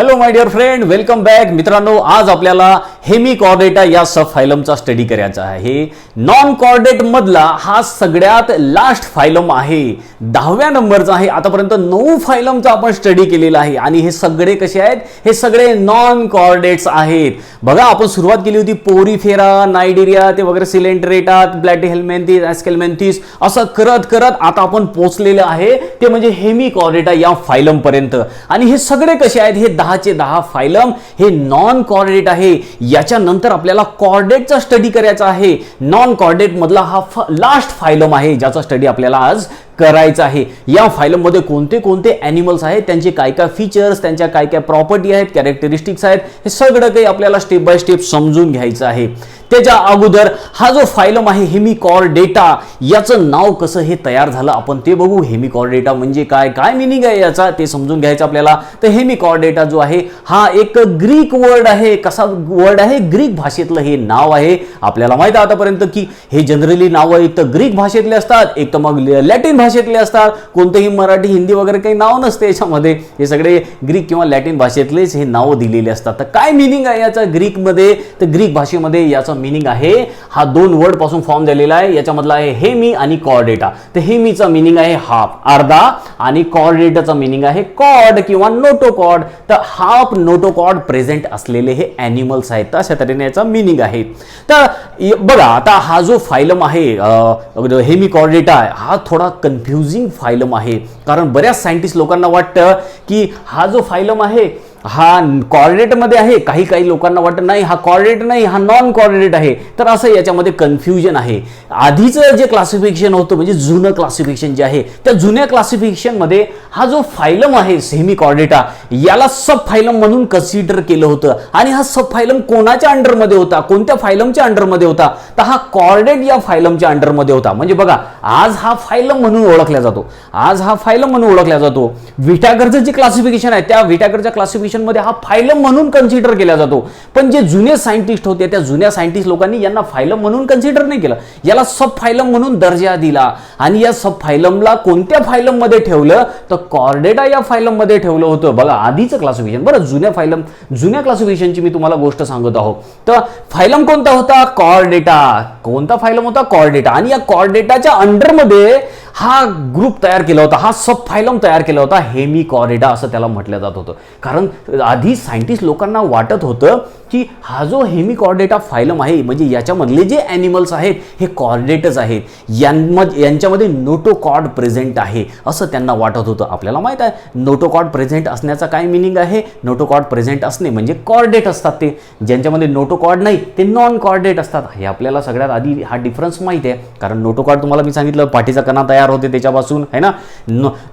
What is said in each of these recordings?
Hello my dear friend, welcome back. मित्रांनो, आज आपल्याला हेमिकॉर्डेटा या सब फायलमचा स्टडी करायचा आहे. नॉन कॉर्डेट मधला हा सगळ्यात लास्ट फायलम आहे, 10व्या नंबरचा आहे. आतापर्यंत 9 फायलमचा आपण स्टडी केलेला आहे आणि हे सगळे कसे आहेत? हे सगळे नॉन कॉर्डेट्स आहेत. बघा, आपण सुरुवात केली होती पोरीफेरा, नायडेरिया ते वगैरे, सिलेंट्रेटा, प्लॅटीहेल्मिंथिस, ॲस्केल्मिंथिस, असं करत करत आता आपण पोहोचलेलं आहे ते म्हणजे हेमिकॉर्डेटा या फायलम पर्यंत. आणि हे सगळे कसे आहेत? हे 10चे 10 फायलम हे नॉन कॉर्डेट आहे. याच्यानंतर आपल्याला कॉर्डेटचा स्टडी करायचा आहे. नॉन कॉर्डेट मधला हा लास्ट फायलम आहे ज्याचा स्टडी आपल्याला आज करायचा आहे. या फायलम मध्ये कोणते कोणते ॲनिमल्स आहेत, त्यांचे काय काय फीचर्स, त्यांच्या काय काय प्रॉपर्टी आहेत, कॅरेक्टरिस्टिक्स आहेत, हे सगळं काही आपल्याला स्टेप बाय स्टेप समजून घ्यायचं आहे. त्याच्या अगोदर हा जो फायलम आहे हेमिकॉर्डेटा, याचं नाव कसं हे तयार झालं आपण ते बघू. हेमिकॉर्डेटा म्हणजे काय, काय मिनिंग आहे याचा ते समजून घ्यायचं आपल्याला. तर हेमिकॉर्डेटा जो आहे हा एक ग्रीक वर्ड आहे. कसा वर्ड आहे? ग्रीक भाषेतलं हे नाव आहे. आपल्याला माहिती आहे आतापर्यंत की हे जनरली नाव एक तर ग्रीक भाषेतले असतात, एक तर मग लॅटिन भाषेतले असतात. कोणतेही मराठी, हिंदी वगैरे काही नाव नसते याच्यामध्ये. हे सगळे ग्रीक किंवा लॅटिन भाषेतलेच हे नाव दिलेले असतात. तर काय मिनिंग आहे याचा ग्रीकमध्ये? तर ग्रीक भाषेमध्ये याचा मिनिंग आहे, हा 2 वर्ड पासून फॉर्म झालेला आहे. याच्यामधला आहे हेमी आणि कॉर्डेटा. तर हेमीचा मिनिंग आहे हाफ, अर्धा, आणि कॉर्डेटाचा मिनिंग आहे कॉर्ड किंवा नोटोकॉर्ड. तर हाफ नोटोकॉर्ड प्रेझेंट असलेले हे ॲनिमल्स आहेत. अशा तऱ्हेने याचा मिनिंग आहे. तर बघा, आता हा जो फायलम आहे हेमिकॉर्डेटा, हा थोडा कन्फ्युजिंग फायलम आहे. कारण बऱ्याच सायंटिस्ट लोकांना वाटतं की हा जो फायलम आहे हा कॉर्डेट मध्ये आहे. काही काही लोकांना वाटतं नाही, हा कॉर्डेट नाही, हा नॉन कॉर्डेट आहे. तर असं याच्यामध्ये कन्फ्युजन आहे. आधीचं जे क्लासिफिकेशन होतं म्हणजे जुनं क्लासिफिकेशन जे आहे, त्या जुन्या क्लासिफिकेशन मध्ये हा जो फायलम आहे हेमिकॉर्डेटा, याला सब फायलम म्हणून कन्सिडर केलं होतं. आणि हा सब फायलम कोणाच्या अंडरमध्ये होता? कोणत्या फायलमच्या अंडरमध्ये होता? तर हा कॉर्डेट या फायलमच्या अंडरमध्ये होता. म्हणजे बघा, आज हा फायलम म्हणून ओळखला जातो. आज हा फायलम म्हणून ओळखला जातो. विटागरचं जे क्लासिफिकेशन आहे, त्या विटागरच्या क्लासिफिकेशन मध्ये हा फायलम म्हणून कन्सिडर केला जातो. पण जे जुने सायंटिस्ट होते, त्या जुन्या सायंटिस्ट लोकांनी यांना फायलम म्हणून कन्सिडर नाही केलं. याला सब फायलम म्हणून दर्जा दिला. आणि या सब फायलमला कोणत्या फायलम मध्ये ठेवलं? तर कॉर्डेटा या फायलम मध्ये ठेवलं होतं. बघा, आधीचं क्लासिफिकेशन. बरं, जुन्या क्लासिफिकेशनची मी तुम्हाला गोष्ट सांगत आहोत. तर फायलम कोणता होता? कॉर्डेटा. कोणता फायलम होता? कॉर्डेटा. आणि या कॉर्डेटाच्या अंडरमध्ये हा ग्रुप तयार केला होता, हा सब फायलम तयार केला होता, हेमिकॉर्डेटा असं त्याला म्हटलं जात होतं. कारण आधी सायंटिस्ट लोकांना वाटत होतं की हा जो हेमिकॉर्डेटा फायलम आहे म्हणजे याच्यामधले जे ॲनिमल्स आहेत हे कॉर्डेटच आहेत, यांच्यामध्ये नोटोकॉर्ड प्रेझेंट आहे असं त्यांना वाटत होतं. आपल्याला माहित आहे नोटोकॉर्ड प्रेझेंट असण्याचा काय मिनिंग आहे? नोटोकॉर्ड प्रेझेंट असणे म्हणजे कॉर्डेट असतात ते. ज्यांच्यामध्ये नोटोकॉर्ड नाही ते नॉन कॉर्डेट असतात. हे आपल्याला सगळ्यात आधी हा डिफरन्स माहिती आहे. कारण नोटोकॉर्ड तुम्हाला मी सांगितलं पाठीचा कणा तयार होते त्याच्यापासून, है ना.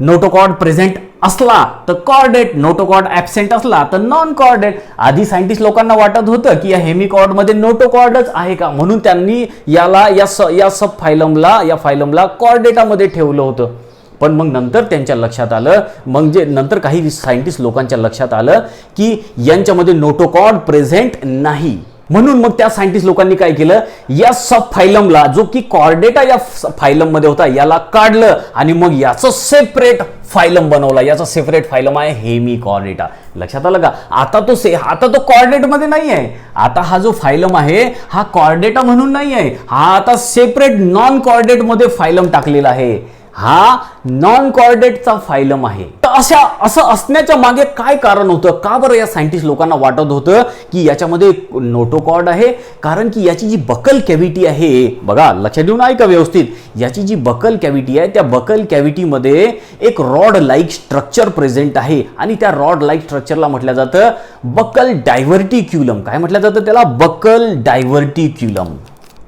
नोटोकॉर्ड प्रेझेंट असला तर कॉर्डेट, नोटोकॉर्ड ॲब्सेंट असला तर नॉन कॉर्डेट. आधी सायंटिस्ट लोकांना वाटत होतं की या हेमिकॉर्ड मध्ये नोटोकॉर्डच आहे का, म्हणून त्यांनी याला या सब फायलमला, या फायलमला कॉर्डेटामध्ये ठेवलं होतं. पण मग नंतर त्यांच्या लक्षात आलं, म्हणजे नंतर काही सायंटिस्ट लोकांच्या लक्षात आलं की यांच्यामध्ये नोटोकॉर्ड प्रेझेंट नाही. म्हणून मग त्या सायंटिस्ट लोकांनी काय केलं, या सब फायलमला जो की कॉर्डेटा या फायलम मध्ये होता याला काढलं आणि मग याचं सेपरेट फायलम बनवला. याचा सेपरेट फायलम आहे हेमिकॉर्डेटा. लक्षात आलं का? आता तो कॉर्डेट मध्ये नाही आहे. आता हा जो फायलम आहे हा कॉर्डेटा म्हणून नाही आहे, हा आता सेपरेट नॉन कॉर्डेट मध्ये फायलम टाकलेला आहे. हा नॉन कॉर्डेटचा फायलम आहे. तर असं असण्याच्या मागे काय कारण होतं? का बरं या सायंटिस्ट लोकांना वाटत होतं की याच्यामध्ये नोटोकॉर्ड आहे? कारण की याची जी बकल कॅव्हिटी आहे, बघा लक्षात देऊन ऐका व्यवस्थित, याची जी बकल कॅव्हिटी आहे त्या बकल कॅव्हिटीमध्ये एक रॉड लाईक स्ट्रक्चर प्रेझेंट आहे. आणि त्या रॉड लाईक स्ट्रक्चरला म्हटलं जातं बकल डायव्हर्टिक्युलम. काय म्हटलं जातं त्याला? बकल डायव्हर्टिक्युलम.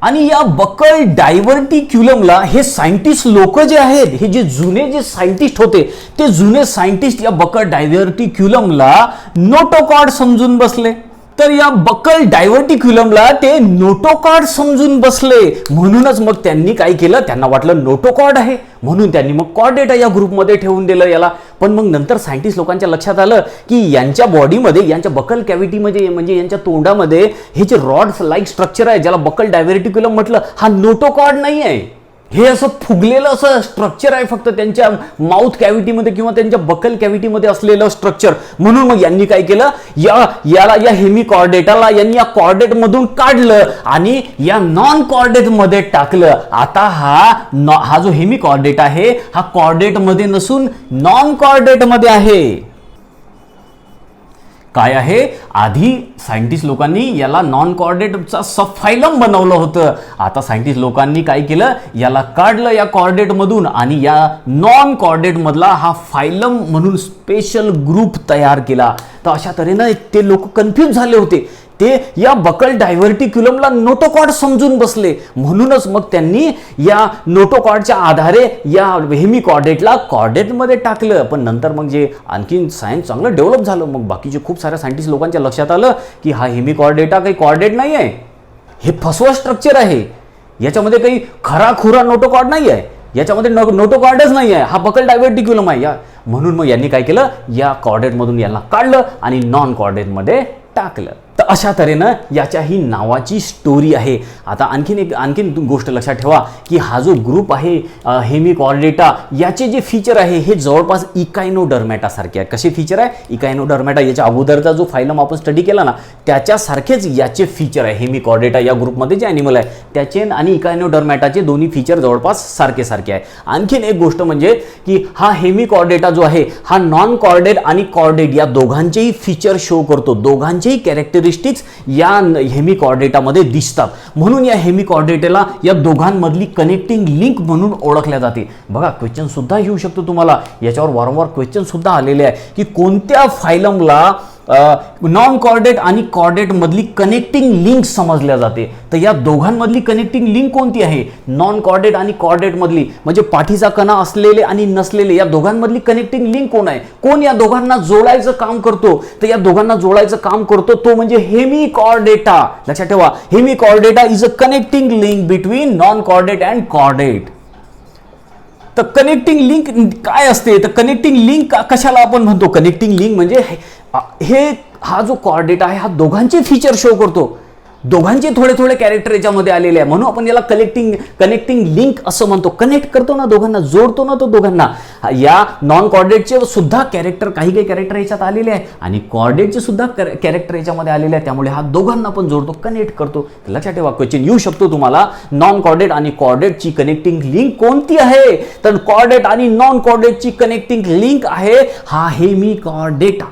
आणि या बकल डायव्हर्टिक्युलमला हे सायंटिस्ट लोक जे आहेत, हे जे जुने सायंटिस्ट होते, ते जुने सायंटिस्ट या बकल डायव्हर्टिक्युलमला नोटोकॉर्ड समजून बसले. तर या बकल डायव्हर्टिक्युलमला ते नोटोकॉर्ड समजून बसले. म्हणूनच मग त्यांनी काय केलं, त्यांना वाटलं नोटोकॉर्ड आहे म्हणून त्यांनी मग कॉर्डेटा या ग्रुपमध्ये ठेवून दिलं याला. पण मग नंतर सायंटिस्ट लोकांच्या लक्षात आलं की यांच्या बॉडीमध्ये, यांच्या बकल कॅव्हिटीमध्ये म्हणजे यांच्या तोंडामध्ये हे जे रॉड लाईक स्ट्रक्चर आहे ज्याला बकल डायव्हर्टिक्युलम म्हटलं, हा नोटोकॉर्ड नाही आहे. हे असं फुगलेलं असं स्ट्रक्चर आहे फक्त त्यांच्या माउथ कॅव्हिटीमध्ये किंवा त्यांच्या बकल कॅव्हिटीमध्ये असलेलं स्ट्रक्चर. म्हणून मग यांनी काय केलं, या हेमिकॉर्डेटाला यांनी या कॉर्डेट मधून काढलं आणि या नॉन कॉर्डेट मध्ये टाकलं. आता हा जो हेमिकॉर्डेट आहे हा कॉर्डेट मध्ये नसून नॉन कॉर्डेट मध्ये आहे. काय आहे, आधी सायंटिस्ट लोकांनी याला नॉन कॉर्डेटचा सबफायलम बनवलं होतं. आता सायंटिस्ट लोकांनी काय केलं, याला काढलं या कॉर्डेट मधून आणि या नॉन कॉर्डेट मधला हा फायलम म्हणून स्पेशल ग्रुप तयार केला. तर अशा तऱ्हेनं ते लोक कन्फ्यूज झाले होते. ते या बकल डायव्हर्टिक्युलमला नोटोकॉर्ड समजून बसले. म्हणूनच मग त्यांनी या नोटोकॉर्डच्या आधारे या हेमिकॉर्डेटला कॉर्डेटमध्ये टाकलं. पण नंतर मग जे आणखीन सायन्स चांगलं डेव्हलप झालं, मग बाकीचे खूप साऱ्या सायंटिस्ट लोकांच्या लक्षात आलं की हा हेमिकॉर्डेटा काही कॉर्डेट नाही आहे, हे फसवा स्ट्रक्चर आहे. याच्यामध्ये काही खराखुरा नोटोकॉर्ड नाही आहे, याच्यामध्ये नोटोकॉर्डच नाही आहे, हा बकल डायव्हर्टिक्युलम आहे. म्हणून मग यांनी काय केलं, या कॉर्डेटमधून यांना काढलं आणि नॉन कॉर्डेटमध्ये टाकलं. तर अशा तऱ्हेनं याच्या ही नावाची स्टोरी आहे. आता आणखीन गोष्ट लक्षात ठेवा की हा जो ग्रुप आहे हेमिकॉर्डेटा, याचे जे फीचर आहे हे जवळपास इकायनोडर्मॅटा सारखे आहे. कसे फीचर आहे, इकायनोडर्मॅटा याच्या अगोदरचा जो फायलम आपण स्टडी केला ना त्याच्यासारखेच याचे फीचर आहे. हेमिकॉर्डेटा या ग्रुपमध्ये जे ॲनिमल आहे त्याचे आणि इकायनोडर्मॅटाचे दोन्ही फीचर जवळपास सारखे आहे. आणखीन एक गोष्ट म्हणजे की हा हेमिकॉर्डेटा जो आहे हा नॉन कॉर्डेट आणि कॉर्डेट या दोघांचेही फीचर शो करतो. दोघांचेही कॅरेक्टरिस्टिक्स या हेमिकॉर्डेटामध्ये दिसतात. म्हणून या हेमिकॉर्डेटाला या दोघांमधली कनेक्टिंग लिंक म्हणून ओळखल्या जाते. बघा, क्वेश्चन सुद्धा येऊ शकतो तुम्हाला, याच्यावर वारंवार क्वेश्चन सुद्धा आलेले आहे की कोणत्या फायलमला नॉन कॉर्डेट आणि कॉर्डेट मधली कनेक्टिंग लिंक समजल्या जाते. तर या दोघांमधली कनेक्टिंग लिंक कोणती आहे, नॉन कॉर्डेट आणि कॉर्डेट मधली, म्हणजे पाठीचा कणा असलेले आणि नसलेले या दोघांमधली कनेक्टिंग लिंक कोण आहे, कोण या दोघांना जोडायचं काम करतो. तर या दोघांना जोडायचं काम करतो तो म्हणजे हेमिकॉर्डेटा. लक्षात ठेवा, Hemichordata is a connecting link between non chordate and chordate. तर कनेक्टिंग लिंक काय असते, तर कनेक्टिंग लिंक कशाला आपण म्हणतो, कनेक्टिंग लिंक म्हणजे हा जो कॉर्डेट आहे हा दोघांचे फीचर शो करतो. दोघांचे थोडे थोडे कॅरेक्टर याच्यामध्ये आलेले आहे, म्हणून आपण याला कनेक्टिंग लिंक असं म्हणतो. कनेक्ट करतो ना दोघांना, जोडतो ना तो दोघांना. या नॉन कॉर्डेटचे सुद्धा कॅरेक्टर काही कॅरेक्टर याच्यात आलेले आहे आणि कॉर्डेटचे सुद्धा कॅरेक्टर याच्यामध्ये आलेले आहे. त्यामुळे हा दोघांना पण जोडतो, कनेक्ट करतो. लक्षात ठेवा, क्वेश्चन येऊ शकतो तुम्हाला, नॉन कॉर्डेट आणि कॉर्डेटची कनेक्टिंग लिंक कोणती आहे, तर कॉर्डेट आणि नॉन कॉर्डेटची कनेक्टिंग लिंक आहे हा हेमिकॉर्डेटा.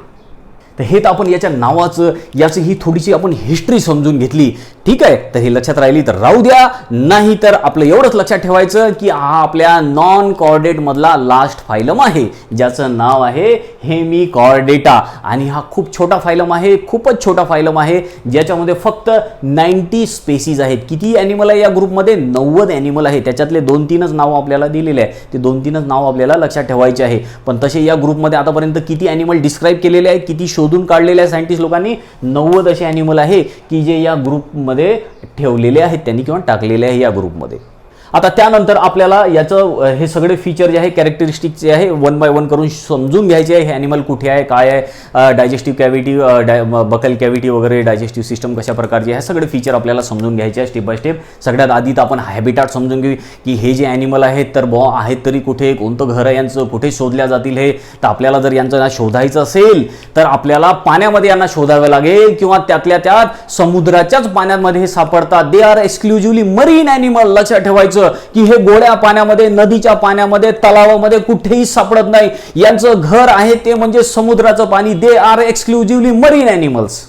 तर हे तर आपण याच्या नावाचं याची ही थोडीशी आपण हिस्ट्री समजून घेतली. ठीक आहे, तर हे लक्षात राहिली तर राहू द्या, नाही तर आपलं एवढंच लक्षात ठेवायचं की हा आपल्या नॉन कॉर्डेट मधला लास्ट फायलम आहे ज्याचं नाव आहे हेमिकॉर्डेटा. आणि हा खूप छोटा फायलम आहे, खूपच छोटा फायलम आहे, ज्याच्यामध्ये फक्त 90 स्पेसीज आहेत. किती ॲनिमल आहे या ग्रुपमध्ये, 90 ॲनिमल आहे. त्याच्यातले 2-3च नाव आपल्याला दिलेले आहे, ते 2-3च नाव आपल्याला लक्षात ठेवायचे आहे. पण तसे या ग्रुपमध्ये आतापर्यंत किती ॲनिमल डिस्क्राईब केलेले आहेत, किती शोधून काढलेले आहे सायंटिस्ट लोकांनी, 90 असे ॲनिमल आहे की जे या ग्रुपमध्ये ठेवलेले आहेत त्यांनी किंवा टाकलेले आहे या ग्रुपमध्ये. आता त्यानंतर आपल्याला याचं हे सगळे फीचर जे आहे कॅरेक्टरिस्टिक जे आहे 1 बाय 1 करून समजून घ्यायचे आहे. हे ॲनिमल कुठे आहे, काय आहे, डायजेस्टिव्ह कॅव्हिटी, बकल कॅव्हिटी वगैरे, डायजेस्टिव्ह सिस्टम कशा प्रकारची आहे, सगळे फीचर आपल्याला समजून घ्यायचे आहे स्टेप बाय स्टेप. सगळ्यात आधी तर आपण हॅबिटाट समजून घेऊ की हे जे ॲनिमल आहेत तर आहेत तरी कुठे, कोणतं घर आहे यांचं, कुठे शोधल्या जातील हे. तर आपल्याला जर यांचं शोधायचं असेल तर आपल्याला पाण्यामध्ये यांना शोधावे लागेल किंवा त्यातल्या त्यात समुद्राच्याच पाण्यामध्ये हे सापडतात. They are exclusively marine animal. लक्षात ठेवायचं की हे गोड्या पाण्यामध्ये, नदीच्या पाण्यामध्ये, तलावामध्ये कुठेही सापडत नाही. यांचं घर आहे ते म्हणजे समुद्राचं पाणी. They are exclusively marine animals.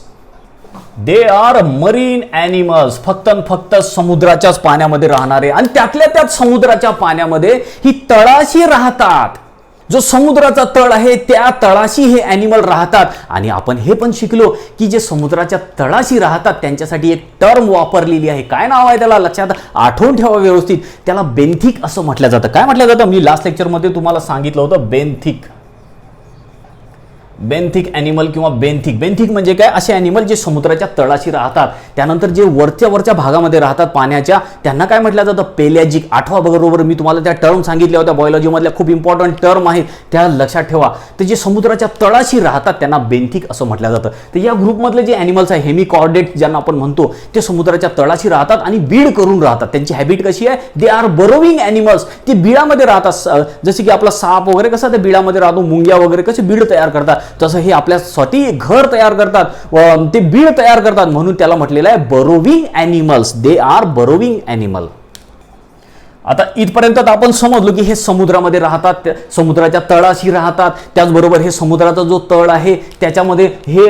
They are marine animals, फक्त समुद्राच्याच पाण्यामध्ये राहणारे. आणि त्यातल्या त्यात समुद्राच्या पाण्यामध्ये ही तळाशी राहतात. जो समुद्राचा तळ आहे त्या तळाशी हे ॲनिमल राहतात. आणि आपण हे पण शिकलो की जे समुद्राच्या तळाशी राहतात त्यांच्यासाठी एक टर्म वापरलेली आहे. काय नाव आहे त्याला, लक्षात आठवून ठेवा व्यवस्थित. त्याला बेंथिक असं म्हटलं जातं. काय म्हटलं जातं, मी लास्ट लेक्चरमध्ये तुम्हाला सांगितलं होतं, बेंथिक. बेंथिक ॲनिमल किंवा बेंथिक म्हणजे काय, असे ॲनिमल जे समुद्राच्या तळाशी राहतात, त्यानंतर जे वरच्या भागामध्ये राहतात पाण्याच्या, त्यांना काय म्हटलं जातं, पेलॅजिक. आठवा बरोबर मी तुम्हाला त्या टर्म सांगितल्या होत्या बायोलॉजीमधल्या, खूप इम्पॉर्टंट टर्म आहे, त्या लक्षात ठेवा. तर जे समुद्राच्या तळाशी राहतात त्यांना बेंथिक असं म्हटलं जातं. तर या ग्रुपमधले जे ॲनिमल्स आहे हेमिकॉर्डेट ज्यांना आपण म्हणतो, ते समुद्राच्या तळाशी राहतात आणि बीड करून राहतात. त्यांची हॅबिट कशी आहे, दे आर बरोविंग ॲनिमल्स. ते बिळामध्ये राहतात, जसे की आपला साप वगैरे कसा ते बिळामध्ये राहतो, मुंग्या वगैरे कसे बीड तयार करतात, तसं हे आपल्यासाठी घर तयार करतात, ते बीड तयार करतात. म्हणून त्याला म्हटलेलं आहे burrowing animals. They are burrowing animal. आता इथपर्यंत आपण समजलो की हे समुद्रामध्ये राहतात, समुद्राच्या तळाशी राहतात. त्याचबरोबर हे समुद्राचा जो तळ आहे त्याच्यामध्ये हे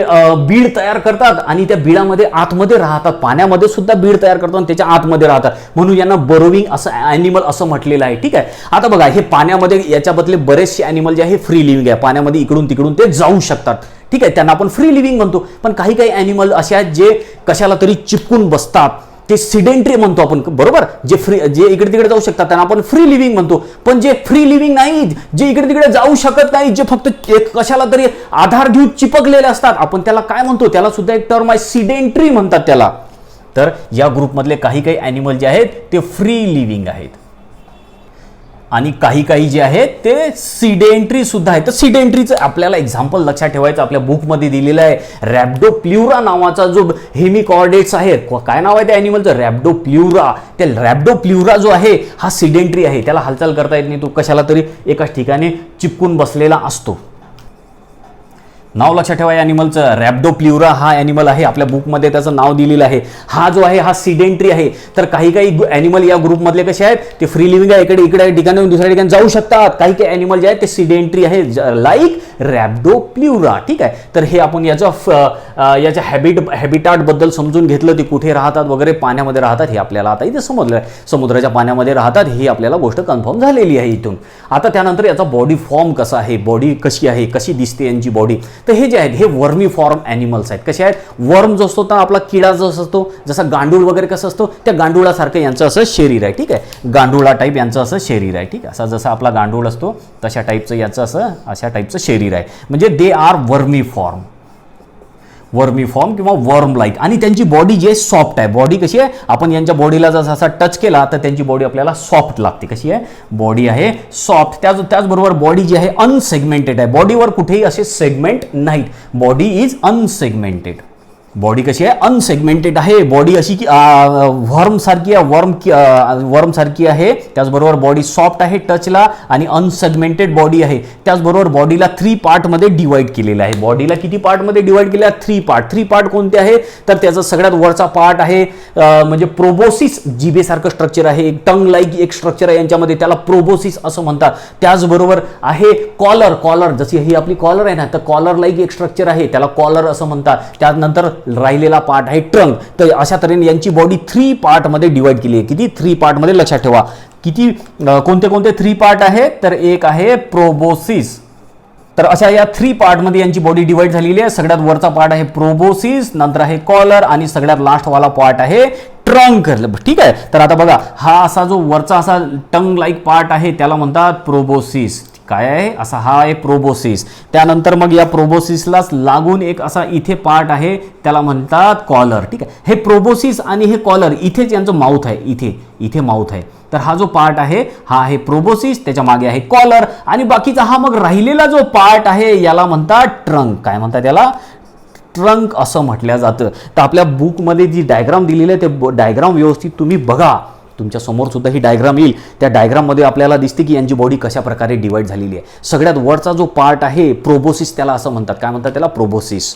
बीड तयार करतात आणि त्या बिळामध्ये आतमध्ये राहतात, पाण्यामध्ये सुद्धा बीड तयार करतात आणि त्याच्या आतमध्ये राहतात. म्हणून यांना बरोविंग असं ॲनिमल असं म्हटलेलं आहे. ठीक आहे. आता बघा, हे पाण्यामध्ये याच्याबद्दले बरेचसे ॲनिमल जे आहे फ्री लिव्हिंग आहे, पाण्यामध्ये इकडून तिकडून ते जाऊ शकतात. ठीक आहे, त्यांना आपण फ्री लिव्हिंग म्हणतो. पण काही ॲनिमल असे आहेत जे कशाला तरी चिपकून बसतात, ते सिडेंटरी म्हणतो आपण, बरोबर. जे इकडे तिकडे जाऊ शकतात त्यांना आपण फ्री लिव्हिंग म्हणतो. पण जे फ्री लिव्हिंग नाहीत, जे इकडे तिकडे जाऊ शकत नाहीत, जे फक्त कशाला तरी आधार घेऊन चिपकलेले असतात, आपण त्याला काय म्हणतो, त्याला सुद्धा एक टर्म आहे, सिडेंटरी म्हणतात त्याला. तर या ग्रुपमधले काही ॲनिमल जे आहेत ते फ्री लिव्हिंग आहेत आणि काही जे आहेत ते सिडेंटरी सुद्धा आहेत. तर सिडेंटरीचं आपल्याला एक्झाम्पल लक्षात ठेवायचं, आपल्या बुकमध्ये दिलेलं आहे. रॅप्डोप्ल्युरा नावाचा जो हेमिकॉर्डेट्स आहे, काय नाव आहे त्या ॲनिमलचं, रॅप्डोप्ल्युरा. त्या रॅप्डोप्ल्युरा जो आहे हा सिडेंटरी आहे, त्याला हालचाल करता येत नाही, तो कशाला तरी एकाच ठिकाणी चिपकून बसलेला असतो. नाव लक्षात ठेवा या ॲनिमलचं, रॅप्डोप्ल्युरा हा ॲनिमल आहे, आपल्या बुकमध्ये त्याचं नाव दिलेलं आहे. हा जो आहे हा सिडेंटरी आहे. तर काही ॲनिमल या ग्रुपमधले कसे आहेत, ते फ्री लिव्हिंग आहे, इकडे ठिकाणी दुसऱ्या ठिकाणी जाऊ शकतात. काही ॲनिमल जे आहेत ते सिडेंटरी आहे, लाईक रॅप्डोप्ल्युरा. ठीक आहे. तर हे आपण याच्या हॅबिटाट बद्दल समजून घेतलं, ते कुठे राहतात वगैरे, पाण्यामध्ये राहतात, हे आपल्याला आता इथे समजलं. समुद्राच्या पाण्यामध्ये राहतात ही आपल्याला गोष्ट कन्फर्म झालेली आहे इथून. आता त्यानंतर याचा बॉडी फॉर्म कसा आहे, बॉडी कशी आहे, कशी दिसते यांची बॉडी. तर हे जे आहेत हे वर्मी फॉर्म ॲनिमल्स आहेत. कसे आहेत, वर्म जो असतो तर आपला किडा जो असतो, जसा गांडूळ वगैरे कसं असतो, त्या गांडुळासारखं यांचं असं शरीर आहे. ठीक आहे, गांडुळा टाईप यांचं असं शरीर आहे. ठीक आहे, असा जसा आपला गांडूळ असतो तशा टाईपचं याचं अशा टाईपचं शरीर आहे. म्हणजे दे आर वर्मी फॉर्म किंवा वर्म लाईक. आणि त्यांची बॉडी जी आहे सॉफ्ट आहे. बॉडी कशी आहे, आपण यांच्या बॉडीला जसा असा टच केला तर त्यांची बॉडी आपल्याला सॉफ्ट लागते. कशी आहे, बॉडी आहे सॉफ्ट. त्याचबरोबर बॉडी जी आहे अनसेगमेंटेड आहे. बॉडीवर कुठेही असे सेगमेंट नाहीत, बॉडी इज अनसेगमेंटेड. बॉडी कशी आहे, अनसेगमेंटेड आहे. बॉडी अशी की वर्म सारखी आहे. त्याचबरोबर बॉडी सॉफ्ट आहे टचला आणि अनसेगमेंटेड बॉडी आहे. त्याचबरोबर बॉडीला 3 पार्टमध्ये डिवाइड केलेलं आहे. बॉडीला किती पार्टमध्ये डिवाइड केलं आहे, 3 पार्ट. 3 पार्ट कोणते आहे, तर त्याचा सगळ्यात वरचा पार्ट आहे म्हणजे प्रोबोसिस, जिभेसारखं स्ट्रक्चर आहे, एक टंग लाईक एक स्ट्रक्चर आहे यांच्यामध्ये, त्याला प्रोबोसिस असं म्हणतात. त्याचबरोबर आहे कॉलर, जशी ही आपली कॉलर आहे ना, तर कॉलर लाईक एक स्ट्रक्चर आहे, त्याला कॉलर असं म्हणतात. त्यानंतर राहिलेला पार्ट आहे ट्रंक. तर अशा तऱ्हेने यांची बॉडी 3 पार्टमध्ये डिवाइड केली आहे. किती, 3 पार्टमध्ये. लक्षात ठेवा किती, कोणते 3 पार्ट आहेत, तर एक आहे प्रोबोसिस. तर अशा या 3 पार्टमध्ये यांची बॉडी डिवाइड झालेली आहे. सगळ्यात वरचा पार्ट आहे प्रोबोसिस, नंतर आहे कॉलर आणि सगळ्यात लास्टवाला पार्ट आहे ट्रंक. ठीक आहे. तर आता बघा, हा असा जो वरचा असा टंग लाईक पार्ट आहे त्याला म्हणतात प्रोबोसिस. काय आहे, असा हा आहे प्रोबोसिस. त्यानंतर मग या प्रोबोसिसलाच लागून एक असा इथे पार्ट आहे त्याला म्हणतात कॉलर. ठीक आहे. हे प्रोबोसिस आणि हे कॉलर इथेच यांचं माउथ आहे, इथे माउथ आहे. तर हा जो पार्ट आहे हा आहे प्रोबोसिस, त्याच्या मागे आहे कॉलर आणि बाकीचा हा मग राहिलेला जो पार्ट आहे याला म्हणतात ट्रंक. काय म्हणतात याला, ट्रंक असं म्हटलं जातं. तर आपल्या बुकमध्ये जी डायग्राम दिलेली आहे ते डायग्राम व्यवस्थित तुम्ही बघा, तुमच्या समोर सुद्धा ही डायग्राम येईल. त्या डायग्राममध्ये आपल्याला दिसते की यांची बॉडी कशा प्रकारे डिवाइड झालेली आहे. सगळ्यात वरचा जो पार्ट आहे प्रोबोसिस त्याला असं म्हणतात. काय म्हणतात त्याला, प्रोबोसिस.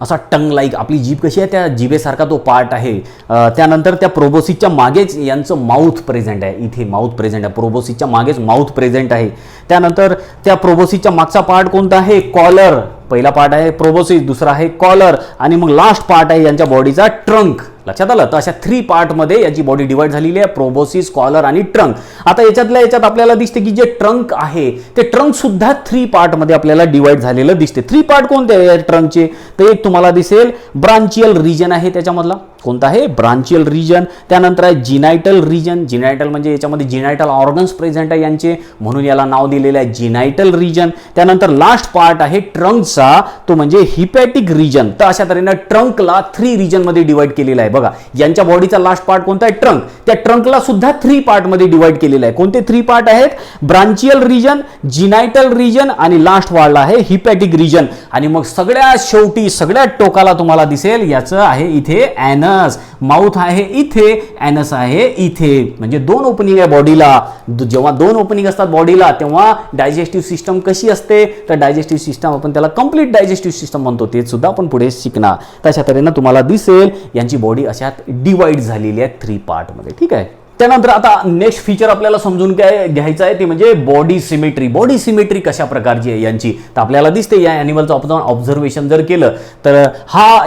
असा टंग लाईक आपली जीभ कशी आहे त्या जिभेसारखा तो पार्ट आहे. त्यानंतर त्या प्रोबोसिसच्या मागेच यांचं माउथ प्रेझेंट आहे, इथे माउथ प्रेझेंट आहे. प्रोबोसिसच्या मागेच माउथ प्रेझेंट आहे. त्यानंतर त्या प्रोबोसिसच्या मागचा पार्ट कोणता आहे, कॉलर. पहिला पार्ट आहे प्रोबोसिस, दुसरा आहे कॉलर आणि मग लास्ट पार्ट आहे यांच्या बॉडीचा ट्रंक. लक्षात आलं. तर अशा 3 पार्टमध्ये याची बॉडी डिवाइड झालेली आहे, प्रोबोसिस, कॉलर आणि ट्रंक. आता याच्यात आपल्याला दिसते की जे ट्रंक आहे ते ट्रंक सुद्धा 3 पार्टमध्ये आपल्याला डिवाइड झालेलं दिसते. 3 पार्ट कोणते आहे ट्रंकचे, तर एक तुम्हाला दिसेल ब्रांचियल रिजन आहे त्याच्यामधला, कोणता आहे ब्रांचियल रिजन. त्यानंतर आहे जिनायटल रिजन. जिनायटल म्हणजे याच्यामध्ये जिनायटल ऑर्गन्स प्रेझेंट आहे यांचे, म्हणून याला नाव दिलेलं आहे जिनायटल रिजन. त्यानंतर लास्ट पार्ट आहे ट्रंकचा, तो म्हणजे हिपॅटिक रिजन. तर अशा तऱ्हेने ट्रंकला 3 रिजन मध्ये डिवाइड केलेला आहे. बघा यांच्या बॉडीचा लास्ट पार्ट कोणता आहे ट्रंक. त्या ट्रंकला सुद्धा 3 पार्ट मध्ये डिवाइड केलेला आहे. कोणते 3 पार्ट आहेत ब्रांचियल रिजन, जिनायटल रिजन आणि लास्ट वाढला आहे हिपॅटिक रिजन. आणि मग सगळ्यात शेवटी सगळ्यात टोकाला तुम्हाला दिसेल याचं आहे इथे ॲनस. माउथ आहे इथे, ॲनस आहे इथे. म्हणजे 2 ओपनिंग आहे बॉडीला. जेव्हा 2 ओपनिंग असतात बॉडीला तेव्हा डायजेस्टिव्ह सिस्टम कशी असते, तर डायजेस्टिव्ह सिस्टम आपण त्याला कंप्लीट डायजेस्टिव्ह सिस्टम म्हणतो. ते सुद्धा आपण पुढे शिकणार. तशा तऱ्हेनं तुम्हाला दिसेल यांची बॉडी अशात डिवाइड झालेली आहे 3 पार्ट मध्ये. ठीक आहे. त्यानंतर आता नेक्स्ट फीचर आपल्याला समजून घ्यायचं आहे ते म्हणजे बॉडी सिमेट्री. बॉडी सिमेट्री कशा प्रकारची आहे यांची, तर आपल्याला दिसते या ॲनिमलचं आपण ऑब्झर्वेशन जर केलं तर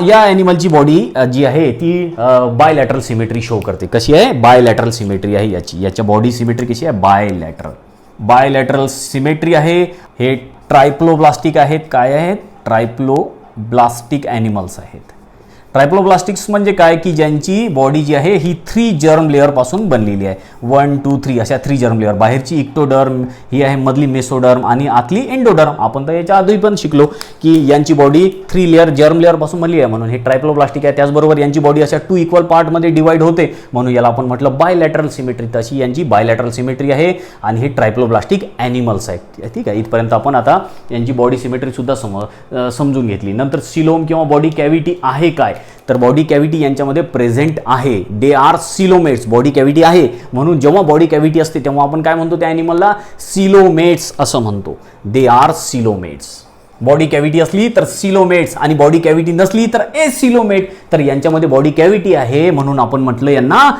या ॲनिमलची बॉडी जी आहे ती बायलॅटरल सिमेट्री शो करते. कशी आहे, बायलॅटरल सिमेट्री आहे याची. याच्या बॉडी सिमेट्री कशी आहे, बायलॅटरल सिमेट्री आहे. हे ट्रायप्लोब्लास्टिक आहेत. काय आहेत, ट्रायप्लोब्लास्टिक ॲनिमल्स आहेत. ट्रायप्लोब्लास्टिक्स म्हणजे काय की ज्यांची बॉडी जी आहे ही 3 जर्म लेअर पासून बनलेली आहे. 1 2 3 अशा 3 जर्म लेअर. बाहेरची इक्टोडर्म ही आहे, मधली मेसोडर्म आणि आतली एंडोडर्म. आपण तर याच्या आधी पण शिकलो की यांची बॉडी 3 लेअर जर्म लेअर पासून बनली आहे, म्हणून हे ट्रायप्लोब्लास्टिक आहे. त्याचबरोबर यांची बॉडी अशा 2 इक्वल पार्टमध्ये डिवाइड होते, म्हणून याला आपण म्हटलं बायलॅटरल सिमेट्री. तशी यांची बायलॅटरल सिमेट्री आहे आणि हे ट्रायप्लोब्लास्टिक ॲनिमल्स आहेत. ठीक आहे. इथपर्यंत आपण आता यांची बॉडी सिमेट्री सुद्धा समजून घेतली. नंतर सिलोम किंवा बॉडी कॅव्हिटी आहे काय, तर बॉडी कॅव्हिटी यांच्यामध्ये प्रेझेंट आहे. They are coelomates. Body cavity आहे म्हणून जेव्हा बॉडी कॅव्हिटी असते तेव्हा आपण काय म्हणतो त्या ॲनिमलला, सिलोमेट्स असं म्हणतो. They are coelomates. Body cavity असली तर सिलोमेट्स आणि बॉडी कॅव्हिटी नसली तर एसिलोमेट. तर यांच्यामध्ये बॉडी कॅव्हिटी आहे म्हणून आपण म्हटलं यांना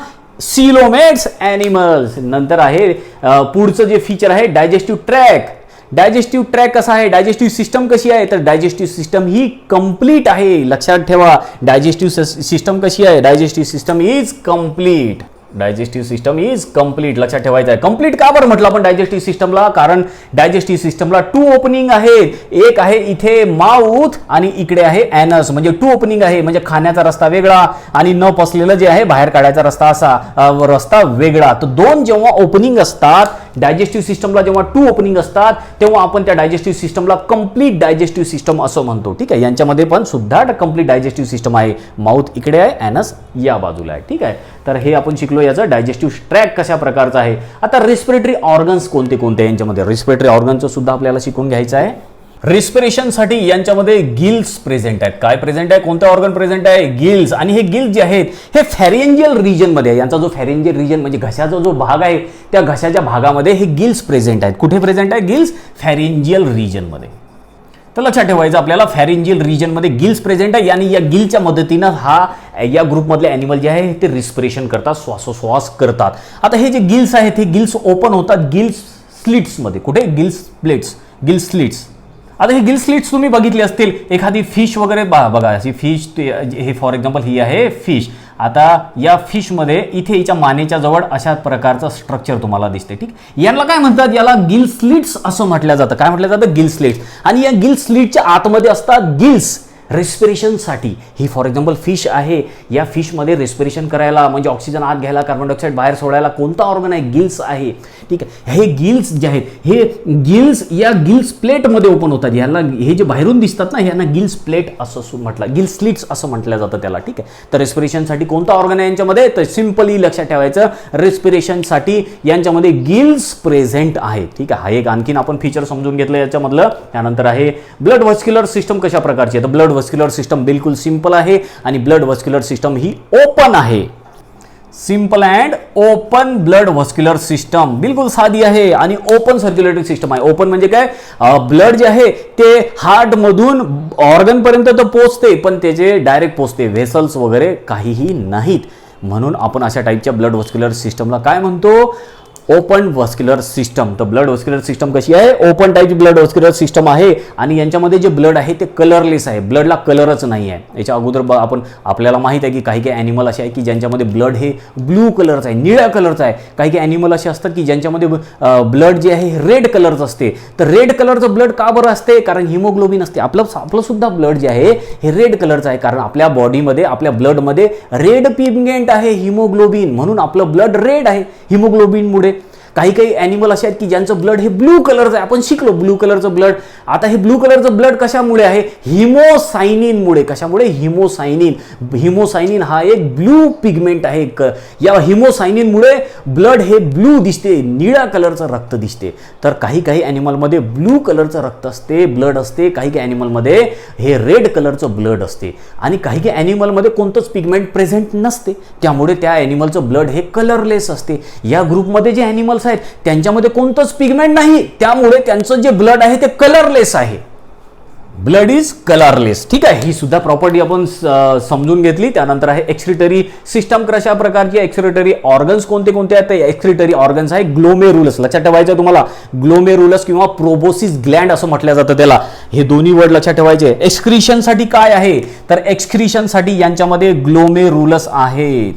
सिलोमेट्स ॲनिमल्स. नंतर आहे पुढचं जे फीचर आहे डायजेस्टिव्ह ट्रॅक. डायजेस्टिव्ह ट्रॅक कसा आहे, डायजेस्टिव्ह सिस्टम कशी आहे, तर डायजेस्टिव्ह सिस्टम ही कंप्लीट आहे. लक्षात ठेवा डायजेस्टिव्ह सिस्टम कशी आहे, digestive system is complete. Digestive system is complete. लक्षात ठेवायचं आहे. कंप्लीट का बरं म्हटलं आपण डायजेस्टिव्ह सिस्टमला, कारण डायजेस्टिव्ह सिस्टमला 2 ओपनिंग आहेत. एक आहे इथे माउथ आणि इकडे आहे ॲनस. म्हणजे 2 ओपनिंग आहे, म्हणजे खाण्याचा रस्ता वेगळा आणि न पसलेलं जे आहे बाहेर काढायचा रस्ता असा रस्ता वेगळा. तर 2 जेव्हा ओपनिंग असतात डायजेस्टिव्ह सिस्टमला, जेव्हा 2 ओपनिंग असतात तेव्हा आपण त्या डायजेस्टिव्ह सिस्टमला कंप्लीट डायजेस्टिव्ह सिस्टम असं म्हणतो. ठीक आहे. यांच्यामध्ये पण सुद्धा कंप्लीट डायजेस्टिव्ह सिस्टम आहे. माउथ इकडे आहे, ॲनस या बाजूला आहे. ठीक आहे. तर हे आपण शिकलो याचं डायजेस्टिव्ह ट्रॅक कशा प्रकारचा आहे. आता रिस्पिरेटरी ऑर्गन्स कोणते कोणते यांच्यामध्ये, रिस्पिरेटरी ऑर्गनचं सुद्धा आपल्याला शिकून घ्यायचं आहे. रिस्पिरेशनसाठी यांच्यामध्ये गिल्स प्रेझेंट आहेत. काय प्रेझेंट आहे, कोणतं ऑर्गन प्रेझेंट आहे, गिल्स. आणि हे गिल्स जे आहेत हे फॅरेंजियल रिजनमध्ये आहे. यांचा जो फॅरेंजियल रिजन म्हणजे घशाचा जो भाग आहे त्या घशाच्या भागामध्ये हे गिल्स प्रेझेंट आहेत. कुठे प्रेझेंट आहे गिल्स, फॅरेंजियल रिजनमध्ये. तर लक्षात ठेवायचं आपल्याला फॅरेंजियल रिजनमध्ये गिल्स प्रेझेंट आहे आणि या गिलच्या मदतीनं या ग्रुपमधले ॲनिमल जे आहे ते रिस्पिरेशन करतात, श्वासोश्वास करतात. आता हे जे गिल्स आहेत हे गिल्स ओपन होतात गिल्स स्लिट्समध्ये. कुठे, गिल्स प्लेट्स, गिल्स स्लिट्स. आता हे गिल स्लिट्स तुम्ही बघितले असतील, एखादी फिश वगैरे बघा, अशी फिश हे फॉर एक्झाम्पल ही आहे फिश. आता या फिशमध्ये इथे हिच्या मानेच्या जवळ अशा प्रकारचं स्ट्रक्चर तुम्हाला दिसते. ठीक, याला काय म्हणतात, याला गिल स्लिट्स असं म्हटलं जातं. काय म्हटलं जातं, गिल स्लिट्स. आणि या गिल स्लिटच्या आतमध्ये असतात गिल्स रेस्पिरेशनसाठी. ही फॉर एक्झाम्पल फिश आहे, या फिशमध्ये रेस्पिरेशन करायला म्हणजे ऑक्सिजन आत घ्यायला, कार्बन डायऑक्साईड बाहेर सोडायला कोणता ऑर्गन आहे, गिल्स आहे. ठीक आहे. हे गिल्स जे आहेत हे गिल्स या गिल्स प्लेटमध्ये ओपन होतात. याला हे जे बाहेरून दिसतात ना यांना गिल्स प्लेट असं म्हटलं, गिल स्लिट्स असं म्हटलं जातं त्याला. ठीक आहे. तर रेस्पिरेशनसाठी कोणता ऑर्गन आहे यांच्यामध्ये, तर सिंपली लक्षात ठेवायचं रेस्पिरेशनसाठी यांच्यामध्ये गिल्स प्रेझेंट आहे. ठीक आहे. हा एक आणखीन आपण फीचर समजून घेतलं याच्यामधलं. त्यानंतर आहे ब्लड व्हस्क्युलर सिस्टम कशा प्रकारची आहे, तर ब्लड व्हस्क्युलर सिस्टम बिलकुल सिंपल आहे आणि ब्लड व्हस्क्युलर सिस्टम ही ओपन आहे. Simple and open blood vascular system बिलकुल साधी आहे आणि ओपन सर्क्युलेटरी सिस्टम आहे. ओपन म्हणजे काय, ब्लड जे आहे ते हार्ट मधून ऑर्गन पर्यंत तर पोहोचते पण त्याचे डायरेक्ट पोहोचते, व्हेसल्स वगैरे काहीही नाहीत. म्हणून आपण अशा टाईपच्या ब्लड व्हस्क्युलर सिस्टमला काय म्हणतो, ओपन व्हस्क्युलर सिस्टम. तर ब्लड व्हस्क्युलर सिस्टम कशी आहे? Open type blood vascular system आहे आणि यांच्यामध्ये जे ब्लड आहे ते कलरलेस आहे. ब्लडला कलरच नाही आहे. याच्या अगोदर आपल्याला माहित आहे की काही काही ॲनिमल असे आहे की ज्यांच्यामध्ये ब्लड हे ब्लू कलरचं आहे, निळ्या कलरचं आहे. काही काही ॲनिमल असे असतात की ज्यांच्यामध्ये ब्लड जे आहे रेड कलरचं असते. तर रेड कलरचं ब्लड का बरं असते? कारण हिमोग्लोबिन असते. आपलं सुद्धा ब्लड जे आहे हे रेड कलरचं आहे, कारण आपल्या बॉडीमध्ये, आपल्या ब्लडमध्ये रेड पिगमेंट आहे, हिमोग्लोबिन, म्हणून आपलं ब्लड रेड आहे हिमोग्लोबिनमुळे. काही काही ॲनिमल असे आहेत की ज्यांचं ब्लड हे ब्लू कलरचं आहे. आपण शिकलो ब्लू कलरचं ब्लड. आता हे ब्लू कलरचं ब्लड कशामुळे आहे? हिमोसायनिनमुळे. कशामुळे? हिमोसायनिन. हिमोसायनिन हा एक ब्लू पिगमेंट आहे. या हिमोसायनिनमुळे ब्लड हे ब्लू दिसते, निळ्या कलरचं रक्त दिसते. तर काही काही ॲनिमलमध्ये ब्लू कलरचं रक्त असते, ब्लड असते. काही काही ॲनिमलमध्ये हे रेड कलरचं ब्लड असते आणि काही काही ॲनिमलमध्ये कोणतंच पिगमेंट प्रेझेंट नसते. त्यामुळे त्या ॲनिमलचं ब्लड हे कलरलेस असते. या ग्रुपमध्ये जे ॲनिमल्स आहेत त्यांच्यामध्ये कोणतंच पिगमेंट नाही, त्यामुळे त्यांचं जे ब्लड आहे ते कलरलेस आहे. Blood is colourless. ठीक आहे, ही सुद्धा प्रॉपर्टी आपण समजून घेतली. त्यानंतर आहे एक्सक्रिटरी सिस्टम कशा प्रकारची आहे, एक्सक्रिटरी ऑर्गन्स कोणते कोणते आहेत. एक्सक्रिटरी ऑर्गन्स आहे ग्लोमेरुलस. लक्षात ठेवायचं तुम्हाला, ग्लोमेरुलस किंवा प्रोबोसिस ग्लँड असं म्हटलं जातं त्याला. हे दोन्ही वर्ड लक्षात ठेवायचे. एक्सक्रिशनसाठी काय आहे? तर एक्सक्रिशनसाठी यांच्यामध्ये ग्लोमेरुलस आहेत.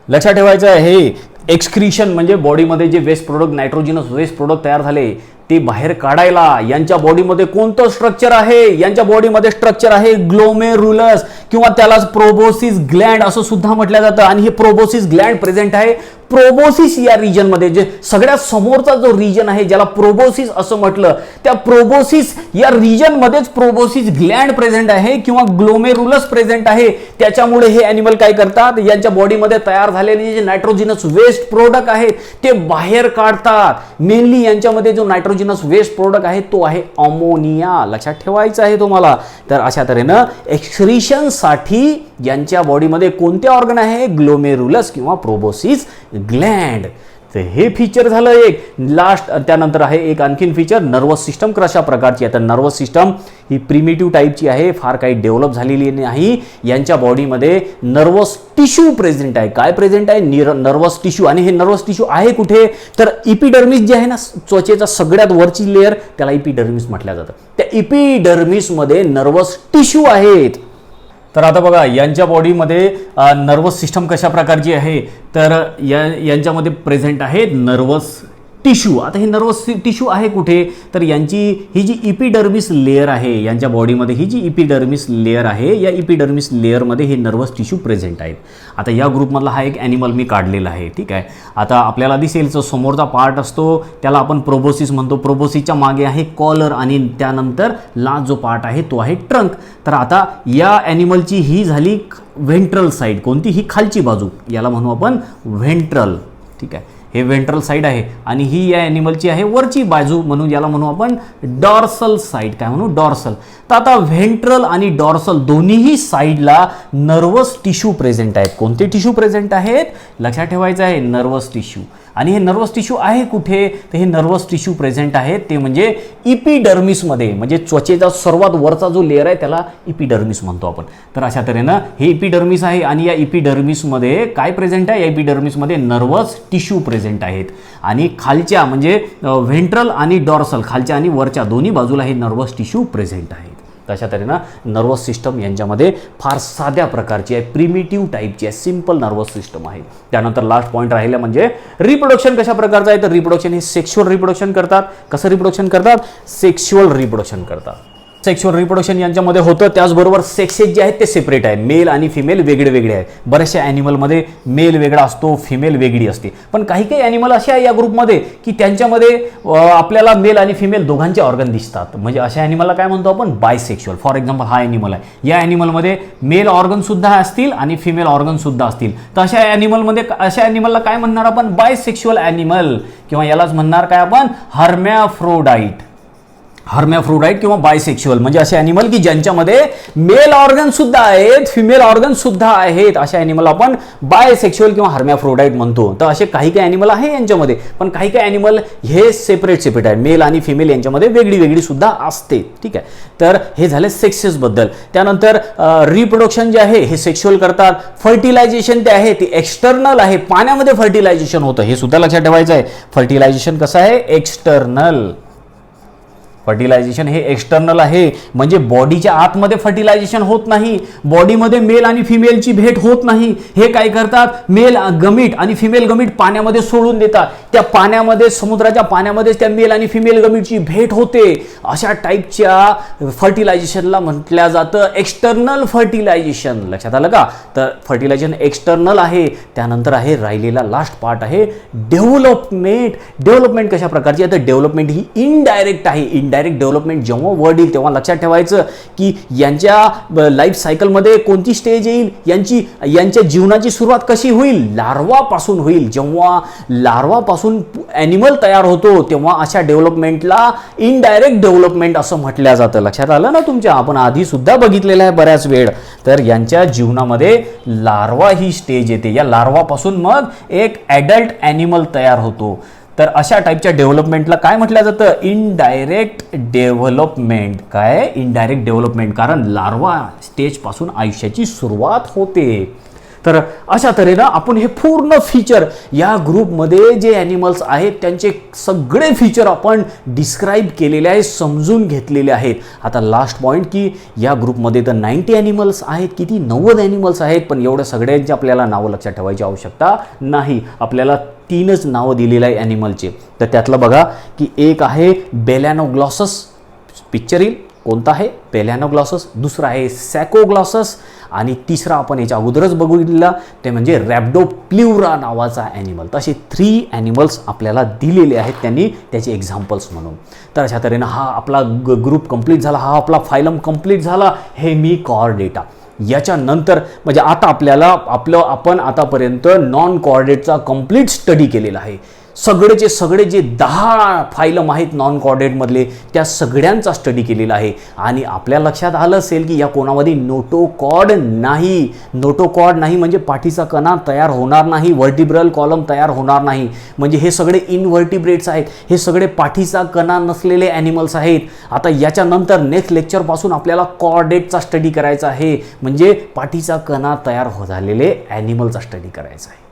लक्षात ठेवायचं आहे. एक्सक्रिशन म्हणजे बॉडीमध्ये जे waste product, nitrogenous waste product तयार झाले ते बाहेर काढायला यांच्या बॉडीमध्ये कोणतं स्ट्रक्चर आहे? यांच्या बॉडीमध्ये स्ट्रक्चर आहे ग्लोमेरुलस किंवा त्यालाच प्रोबोसिस ग्लँड असं सुद्धा म्हटलं जातं. आणि हे प्रोबोसिस ग्लँड प्रेझेंट आहे प्रोबोसिस या रिजनमध्ये. जे सगळ्यात समोरचा जो रिजन आहे ज्याला प्रोबोसिस असं म्हटलं, त्या प्रोबोसिस या रिजनमध्येच प्रोबोसिस ग्लँड प्रेझेंट आहे किंवा ग्लोमेरुलस प्रेझेंट आहे. त्याच्यामुळे हे ॲनिमल काय करतात? यांच्या बॉडीमध्ये तयार झालेले जे नायट्रोजिनस वेस्ट प्रोडक्ट आहेत ते बाहेर काढतात. मेनली यांच्यामध्ये जो नायट्रोजिनस वेस्ट प्रोडक्ट आहे तो आहे अमोनिया. लक्षात ठेवायचं आहे तुम्हाला. तर अशा तऱ्हेनं एक्सक्रिशनसाठी यांच्या बॉडीमध्ये कोणते ऑर्गन आहे? ग्लोमेरुलस किंवा प्रोबोसिस ग्लँड. तर हे फीचर झालं एक. लास्ट त्यानंतर आहे एक आणखीन फीचर, नर्वस सिस्टम कशा प्रकारची आहे. तर नर्वस सिस्टम ही प्रिमिटिव्ह टाईपची आहे, फार काही डेव्हलप झालेली नाही. यांच्या बॉडीमध्ये नर्वस टिश्यू प्रेझेंट आहे. काय प्रेझेंट आहे? Nervous tissue. आणि हे नर्वस टिश्यू आहे कुठे? तर इपिडर्मिस जे आहे ना, त्वचेचा सगळ्यात वरची लेअर, त्याला इपिडर्मिस म्हटलं जातं. त्या इपिडर्मिसमध्ये नर्वस टिश्यू आहेत. तर आता बघा यांच्या बॉडीमध्ये नर्वस सिस्टम कशा प्रकारची आहे. तर यांच्यामध्ये प्रेझेंट आहेत नर्वस टिश्यू. आता हे नर्वस टिश्यू आहे कुठे? तर यांची ही जी इपिडर्मिस लेअर आहे यांच्या बॉडीमध्ये, ही जी इपिडर्मिस लेअर आहे या इपिडर्मिस लेअरमध्ये हे नर्वस टिश्यू प्रेझेंट आहेत. आता या ग्रुपमधला हा एक ॲनिमल मी काढलेला आहे. ठीक आहे, आता आपल्याला दिसेल जो समोरचा पार्ट असतो त्याला आपण प्रोबोसिस म्हणतो. प्रोबोसिसच्या मागे आहे कॉलर आणि त्यानंतर लास्ट जो पार्ट आहे तो आहे ट्रंक. तर आता या ॲनिमलची ही झाली व्हेंट्रल साईड. कोणती? ही खालची बाजू, याला म्हणू आपण व्हेंट्रल. ठीक आहे, हे व्हेंट्रल साईड आहे. आणि ही या ॲनिमलची आहे वरची बाजू, म्हणून याला म्हणू आपण डॉर्सल साईड. काय म्हणू? डॉर्सल. तर आता व्हेंट्रल आणि डॉर्सल दोन्हीही साईडला नर्वस टिश्यू प्रेझेंट आहेत. कोणते टिश्यू प्रेझेंट आहेत? लक्षात ठेवायचं आहे, नर्वस टिश्यू. आणि हे नर्वस टिश्यू आहे कुठे? तर हे नर्वस टिश्यू प्रेझेंट आहेत ते म्हणजे इपिडर्मिसमध्ये, म्हणजे त्वचेचा सर्वात वरचा जो लेअर आहे त्याला इपिडर्मिस म्हणतो आपण. तर अशा तऱ्हेनं हे इपिडर्मिस आहे आणि या इपिडर्मिसमध्ये काय प्रेझेंट आहे? या इपिडर्मिसमध्ये नर्वस टिश्यू प्रेझेंट आहेत. आणि खालच्या म्हणजे व्हेंट्रल आणि डॉर्सल, खालच्या आणि वरच्या दोन्ही बाजूला हे नर्वस टिश्यू प्रेझेंट आहेत. तशा तऱ्हेनं नर्वस सिस्टम यांच्यामध्ये फार साध्या प्रकारची आहे, प्रिमिटिव्ह टाईपची आहे, सिंपल नर्वस सिस्टम आहे. त्यानंतर लास्ट पॉईंट राहिला म्हणजे रिप्रोडक्शन कशा प्रकारचं आहे. तर रिप्रोडक्शन हे सेक्शुअल रिप्रोडक्शन करतात. कसं रिप्रोडक्शन करतात? सेक्शुअल रिप्रोडक्शन करतात. सेक्शुअल रिप्रोडक्शन यांच्यामध्ये होतं. त्याचबरोबर सेक्सेस जे आहेत ते सेपरेट आहे. मेल आणि फिमेल वेगळे वेगळे आहेत. बऱ्याचशा ॲनिमलमध्ये मेल वेगळा असतो, फिमेल वेगळी असते. पण काही काही ॲनिमल असे आहे या ग्रुपमध्ये की त्यांच्यामध्ये आपल्याला मेल आणि फिमेल दोघांचे ऑर्गन दिसतात. म्हणजे अशा ॲनिमलला काय म्हणतो आपण? बायसेक्शुअल. फॉर एक्झाम्पल हा ॲनिमल आहे, या ॲनिमलमध्ये मेल ऑर्गन सुद्धा असतील आणि फिमेल ऑर्गन सुद्धा असतील. तर अशा ॲनिमलला काय म्हणणार आपण? बायसेक्शुअल ॲनिमल, किंवा यालाच म्हणणार काय आपण? हर्मॅफ्रोडाईट. हर्मॅफ्रोडाईट किंवा बायसेक्शुअल, म्हणजे असे ॲनिमल की ज्यांच्यामध्ये मेल ऑर्गन सुद्धा आहेत, फिमेल ऑर्गन सुद्धा आहेत, अशा ॲनिमल आपण बायसेक्शुअल किंवा हर्मॅफ्रोडाईट म्हणतो. तर असे काही काही ॲनिमल आहे यांच्यामध्ये, पण काही काही ॲनिमल हे सेपरेट आहेत, मेल आणि फिमेल यांच्यामध्ये वेगळी वेगळी सुद्धा असते. ठीक आहे, तर हे झाले सेक्सेसबद्दल. त्यानंतर रिप्रोडक्शन जे आहे हे सेक्शुअल करतात. फर्टिलायझेशन ते आहे ते एक्सटर्नल आहे, पाण्यामध्ये फर्टिलायझेशन होतं, हे सुद्धा लक्षात ठेवायचं आहे. फर्टिलायझेशन कसं आहे? एक्सटर्नल. फर्टिलायझेशन हे एक्सटर्नल आहे, म्हणजे बॉडीच्या आतमध्ये फर्टिलायझेशन होत नाही, बॉडीमध्ये मेल आणि फिमेलची भेट होत नाही. हे काय करतात? मेल गमीट आणि फिमेल गमीट पाण्यामध्ये सोडून देतात. त्या पाण्यामध्ये, समुद्राच्या पाण्यामध्येच त्या मेल आणि फिमेल गमीटची भेट होते. अशा टाईपच्या फर्टिलायझेशनला म्हटलं जातं एक्सटर्नल फर्टिलायझेशन. लक्षात आलं का? तर फर्टिलायझेशन एक्सटर्नल आहे. त्यानंतर आहे राहिलेला लास्ट पार्ट आहे डेव्हलपमेंट. डेव्हलपमेंट कशा प्रकारची आहे? तर डेव्हलपमेंट ही इनडायरेक्ट आहे. इनडायरेक्ट डेव्हलपमेंट जेव्हा वर्ड येईल तेव्हा लक्षात ठेवायचं की यांच्या लाईफ सायकलमध्ये कोणती स्टेज येईल, यांच्या जीवनाची सुरुवात कशी होईल? लार्वापासून होईल. जेव्हा लार्वापासून ॲनिमल तयार होतो तेव्हा अशा डेव्हलपमेंटला इनडायरेक्ट डेव्हलपमेंट असं म्हटलं जातं. लक्षात आलं ना तुमच्या? आपण आधी सुद्धा बघितलेलं आहे बऱ्याच वेळ. तर यांच्या जीवनामध्ये लार्वा ही स्टेज येते. या लार्वापासून मग एक ॲडल्ट ॲनिमल तयार होतो. तर अशा टाईपच्या डेव्हलपमेंटला काय म्हटलं जातं? Indirect development. काय? इनडायरेक्ट डेव्हलपमेंट, कारण लार्वा स्टेजपासून आयुष्याची सुरुवात होते. तर अशा तऱ्हेनं आपण हे पूर्ण फीचर या ग्रुपमध्ये जे ॲनिमल्स आहेत त्यांचे सगळे फीचर आपण डिस्क्राईब केलेले आहेत, समजून घेतलेले आहेत. आता लास्ट पॉईंट की या ग्रुपमध्ये तर 90 ॲनिमल्स आहेत, किती 90 ॲनिमल्स आहेत, पण एवढ्या सगळ्यांची आपल्याला नावं लक्षात ठेवायची आवश्यकता नाही. आपल्याला 3च नावं दिलेलं आहे ॲनिमलचे. तर त्यातलं बघा की एक आहे बेलॅनोग्लॉसस, पिक्चर येईल कोणता आहे? बेलॅनोग्लॉसस. दुसरा आहे सॅकोग्लॉसस आणि तिसरा आपण याच्या अगोदरच बघितलेला ते म्हणजे रॅप्डोप्लिव्हरा नावाचा ॲनिमल. तसे 3 ॲनिमल्स आपल्याला दिलेले आहेत त्यांनी त्याचे एक्झाम्पल्स म्हणून. तर अशा तऱ्हेनं हा आपला ग्रुप कंप्लीट झाला, हा आपला फायलम कंप्लीट झाला, हेमिकॉर्डेटा. याच्यानंतर म्हणजे आता आपल्याला आपण आतापर्यंत नॉन कॉर्डेटचा कंप्लीट स्टडी केलेला आहे. सगळेचे सगळे जे 10 फायलम आहेत नॉन कॉर्डेटमधले त्या सगळ्यांचा स्टडी केलेला आहे. आणि आपल्या लक्षात आलं असेल की या कोणामध्ये नोटोकॉर्ड नाही. नोटोकॉर्ड नाही म्हणजे पाठीचा कणा तयार होणार नाही, व्हर्टिब्रल कॉलम तयार होणार नाही. म्हणजे हे सगळे इनव्हर्टिब्रेट्स आहेत, हे सगळे पाठीचा कणा नसलेले ॲनिमल्स आहेत. आता याच्यानंतर नेक्स्ट लेक्चरपासून आपल्याला कॉर्डेटचा स्टडी करायचा आहे, म्हणजे पाठीचा कणा तयार झालेले ॲनिमलचा स्टडी करायचा आहे.